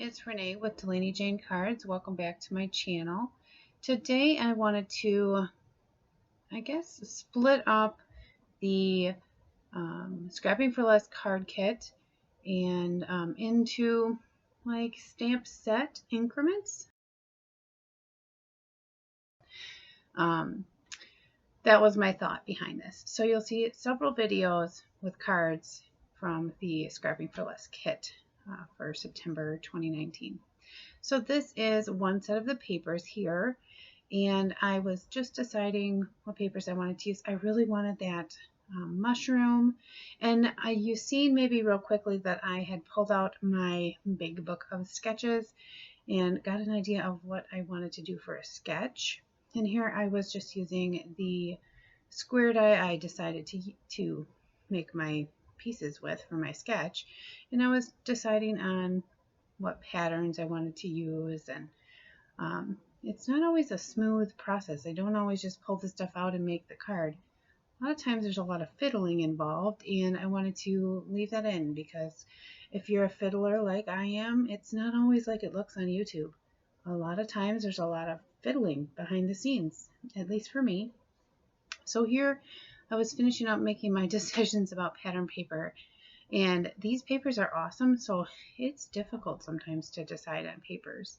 it's Renee with Delaney Jane Cards. Welcome back to my channel. Today I wanted to, split up the Scrapping for Less card kit and into like stamp set increments. That was my thought behind this. So you'll see several videos with cards from the Scrapping for Less kit for September 2019. So this is one set of the papers here, and I was just deciding what papers I wanted to use. I really wanted that mushroom, and you've seen maybe real quickly that I had pulled out my big book of sketches and got an idea of what I wanted to do for a sketch. And here I was just using the square die I decided to make my pieces with for my sketch, and I was deciding on what patterns I wanted to use, and it's not always a smooth process. I don't always just pull the stuff out and make the card. A lot of times there's a lot of fiddling involved, and I wanted to leave that in because if you're a fiddler like I am, it's not always like it looks on YouTube. A lot of times there's a lot of fiddling behind the scenes, at least for me. So here I was finishing up making my decisions about pattern paper, and these papers are awesome, so it's difficult sometimes to decide on papers.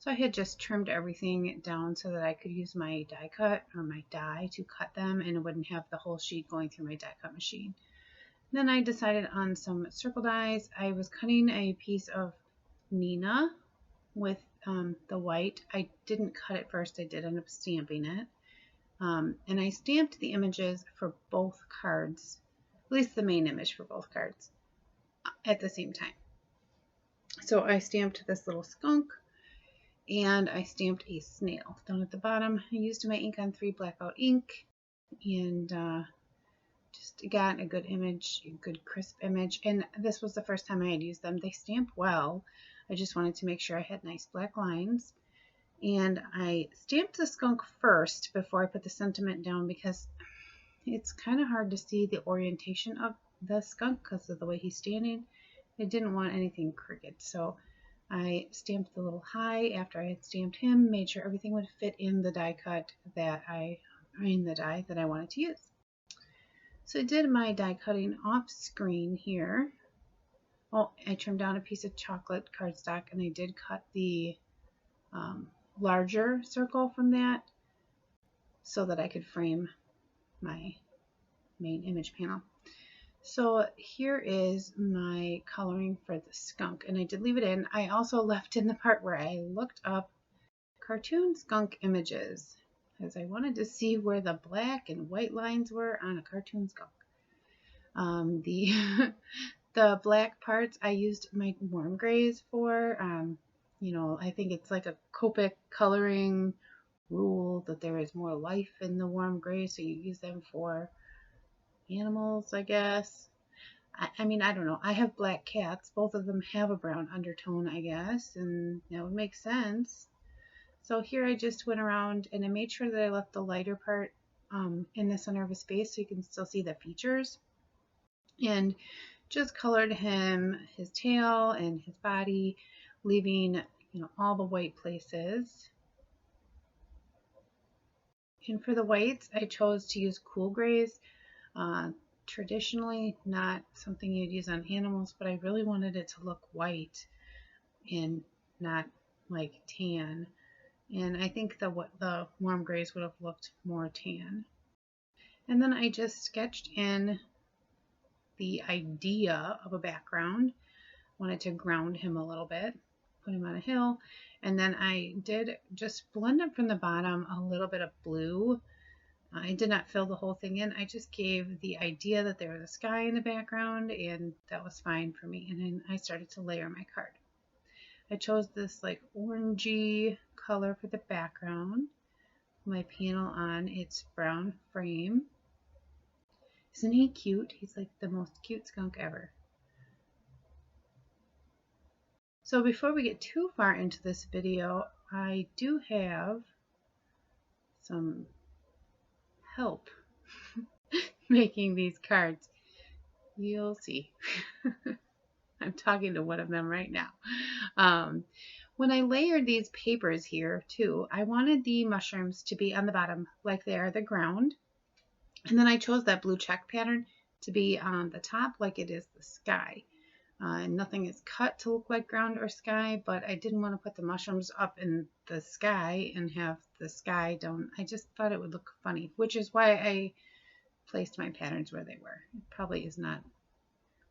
So I had just trimmed everything down so that I could use my die cut or my die to cut them, and it wouldn't have the whole sheet going through my die cut machine. Then I decided on some circle dies. I was cutting a piece of Nina with the white. I didn't cut it first, I did end up stamping it. And I stamped the images for both cards, at least the main image for both cards, at the same time. So I stamped this little skunk, and I stamped a snail down at the bottom. I used my ink on 3 blackout ink, and just got a good image, a good crisp image. And this was the first time I had used them. They stamp well. I just wanted to make sure I had nice black lines. And I stamped the skunk first before I put the sentiment down because it's kind of hard to see the orientation of the skunk because of the way he's standing. I didn't want anything crooked, so I stamped the little high after I had stamped him, made sure everything would fit in the die cut that I wanted to use. So I did my die cutting off screen here. Oh, I trimmed down a piece of chocolate cardstock, and I did cut the larger circle from that so that I could frame my main image panel. So here is my coloring for the skunk, and I did leave it in. I also left in the part where I looked up cartoon skunk images because I wanted to see where the black and white lines were on a cartoon skunk. The black parts I used my warm grays for. I think it's like a Copic coloring rule that there is more life in the warm gray, so you use them for animals, I guess. I mean, I don't know. I have black cats. Both of them have a brown undertone, I guess, and that would make sense. So here I just went around and I made sure that I left the lighter part in the center of his face so you can still see the features. And just colored him, his tail and his body, leaving all the white places. And for the whites, I chose to use cool grays. Traditionally not something you'd use on animals, but I really wanted it to look white and not like tan. And I think the warm grays would have looked more tan. And then I just sketched in the idea of a background. Wanted to ground him a little bit, put him on a hill, and then I did just blend up from the bottom a little bit of blue. I did not fill the whole thing in. I just gave the idea that there was a sky in the background, and that was fine for me. And then I started to layer my card. I chose this like orangey color for the background. My panel on its brown frame. Isn't he cute? He's like the most cute skunk ever. So before we get too far into this video, I do have some help making these cards. You'll see. I'm talking to one of them right now. When I layered these papers here too, I wanted the mushrooms to be on the bottom like they are the ground. And then I chose that blue check pattern to be on the top like it is the sky. And nothing is cut to look like ground or sky, but I didn't want to put the mushrooms up in the sky and have the sky down. I just thought it would look funny, which is why I placed my patterns where they were. It probably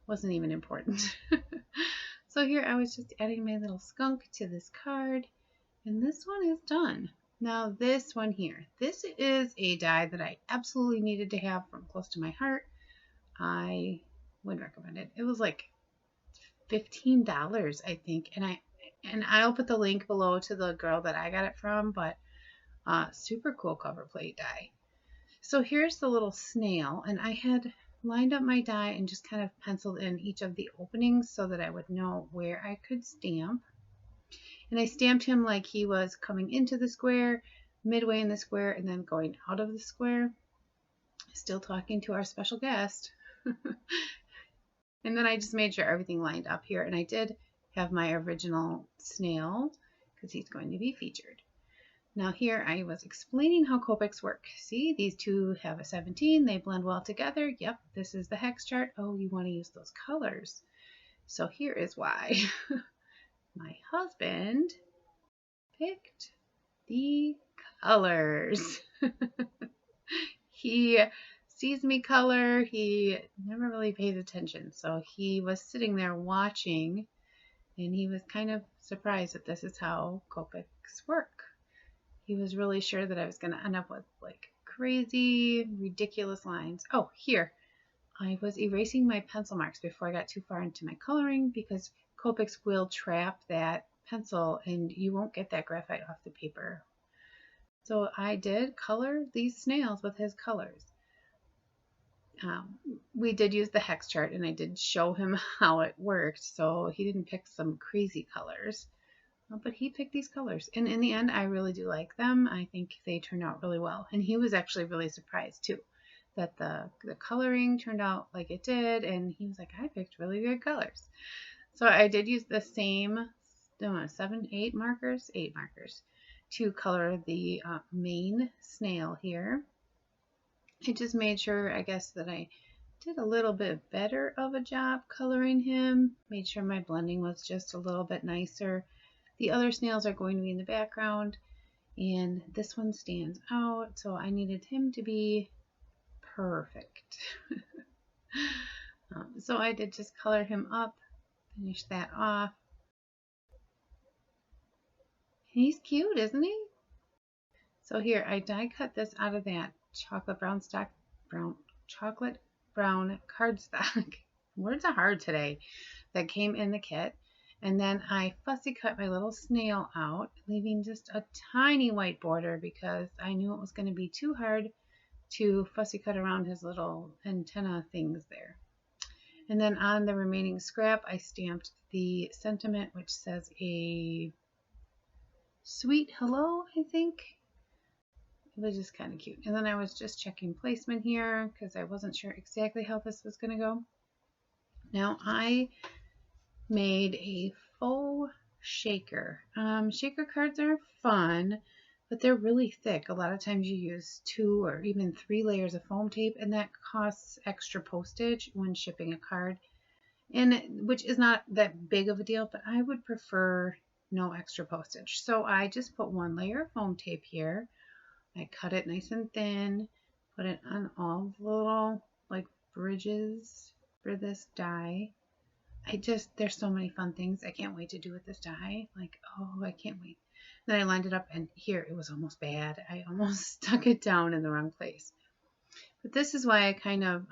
wasn't even important. So here I was just adding my little skunk to this card, and this one is done. Now this one here, this is a die that I absolutely needed to have from close to my heart. I would recommend it. It was like $15, I think, and I'll put the link below to the girl that I got it from, but super cool cover plate die. So here's the little snail, and I had lined up my die and just kind of penciled in each of the openings so that I would know where I could stamp. And I stamped him like he was coming into the square, midway in the square, and then going out of the square. Still talking to our special guest. And then I just made sure everything lined up here, and I did have my original snail because he's going to be featured. Now here I was explaining how Copics work. See, these two have a 17. They blend well together. Yep, this is the hex chart. Oh, you want to use those colors. So here is why. My husband picked the colors. He sees me color. He never really pays attention. So he was sitting there watching, and he was kind of surprised that this is how Copics work. He was really sure that I was going to end up with like crazy, ridiculous lines. Oh, here. I was erasing my pencil marks before I got too far into my coloring because Copics will trap that pencil and you won't get that graphite off the paper. So I did color these snails with his colors. We did use the hex chart and I did show him how it worked. So he didn't pick some crazy colors. But he picked these colors, and in the end I really do like them. I think they turned out really well, and he was actually really surprised too that the coloring turned out like it did, and he was like, I picked really good colors. So I did use the same 8 markers to color the main snail here. I just made sure, I guess, that I did a little bit better of a job coloring him, made sure my blending was just a little bit nicer. The other snails are going to be in the background, and this one stands out, so I needed him to be perfect. So I did just color him up, finish that off. He's cute, isn't he? So here, I die cut this out of that chocolate brown cardstock. Words are hard today. That came in the kit. And then I fussy cut my little snail out, leaving just a tiny white border because I knew it was going to be too hard to fussy cut around his little antenna things there. And then on the remaining scrap, I stamped the sentiment, which says a sweet hello, I think. It was just kind of cute. And then I was just checking placement here because I wasn't sure exactly how this was going to go. Now I made a faux shaker. Shaker cards are fun, but they're really thick. A lot of times you use 2 or even 3 layers of foam tape, and that costs extra postage when shipping a card, and which is not that big of a deal, but I would prefer no extra postage. So I just put 1 layer of foam tape here. I cut it nice and thin, put it on all the little like bridges for this die. There's so many fun things I can't wait to do with this die. Like, oh, I can't wait. Then I lined it up, and here it was almost bad. I almost stuck it down in the wrong place. But this is why I kind of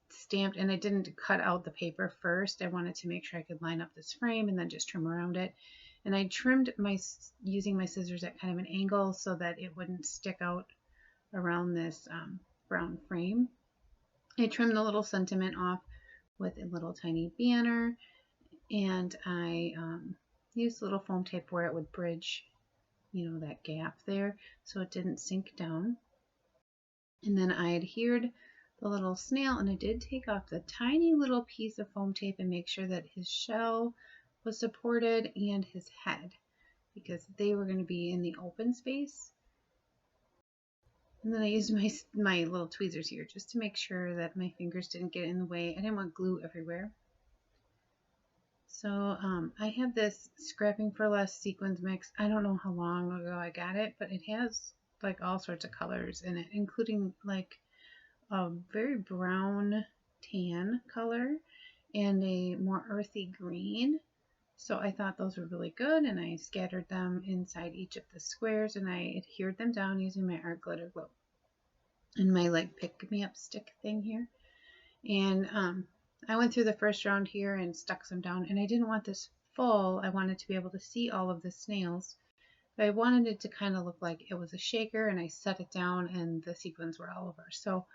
stamped, and I didn't cut out the paper first. I wanted to make sure I could line up this frame and then just trim around it. And I trimmed using my scissors at kind of an angle so that it wouldn't stick out around this brown frame. I trimmed the little sentiment off with a little tiny banner, and I used a little foam tape where it would bridge, that gap there so it didn't sink down. And then I adhered the little snail, and I did take off the tiny little piece of foam tape and make sure that his shell was supported and his head, because they were going to be in the open space. And then I used my little tweezers here just to make sure that my fingers didn't get in the way. I didn't want glue everywhere. So I have this Scrapping for Less sequins mix. I don't know how long ago I got it, but it has like all sorts of colors in it, including like a very brown tan color and a more earthy green. So I thought those were really good, and I scattered them inside each of the squares, and I adhered them down using my art glitter glue and my like pick-me-up stick thing here. And I went through the first round here and stuck some down, and I didn't want this full. I wanted to be able to see all of the snails, but I wanted it to kind of look like it was a shaker, and I set it down and the sequins were all over. So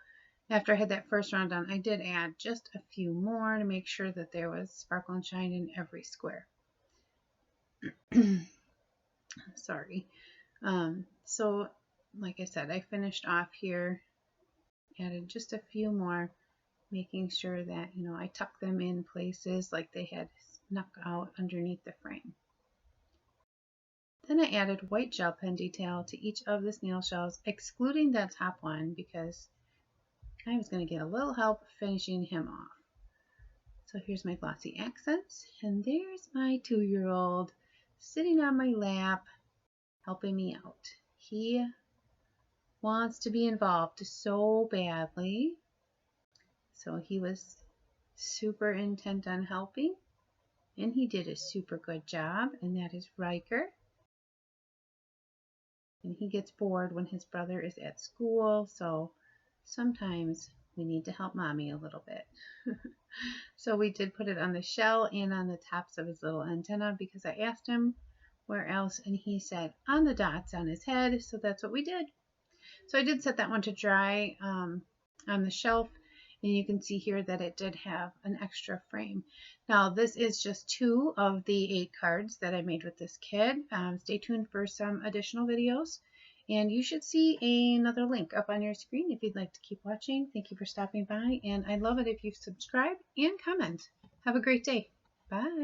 after I had that first round done, I did add just a few more to make sure that there was sparkle and shine in every square. Sorry. So like I said, I finished off here, added just a few more, making sure that, you know, I tuck them in places like they had snuck out underneath the frame. Then I added white gel pen detail to each of the snail shells, excluding that top one because I was going to get a little help finishing him off. So here's my glossy accents, and there's my 2-year-old sitting on my lap helping me out. He wants to be involved so badly, so he was super intent on helping, and he did a super good job, and that is Riker. And he gets bored when his brother is at school, so sometimes we need to help mommy a little bit. So we did put it on the shell and on the tops of his little antenna because I asked him where else, and he said on the dots on his head, so that's what we did. So I did set that one to dry on the shelf, and you can see here that it did have an extra frame. Now this is just 2 of the 8 cards that I made with this kit. Stay tuned for some additional videos, and you should see another link up on your screen if you'd like to keep watching. Thank you for stopping by, and I'd love it if you subscribe and comment. Have a great day. Bye.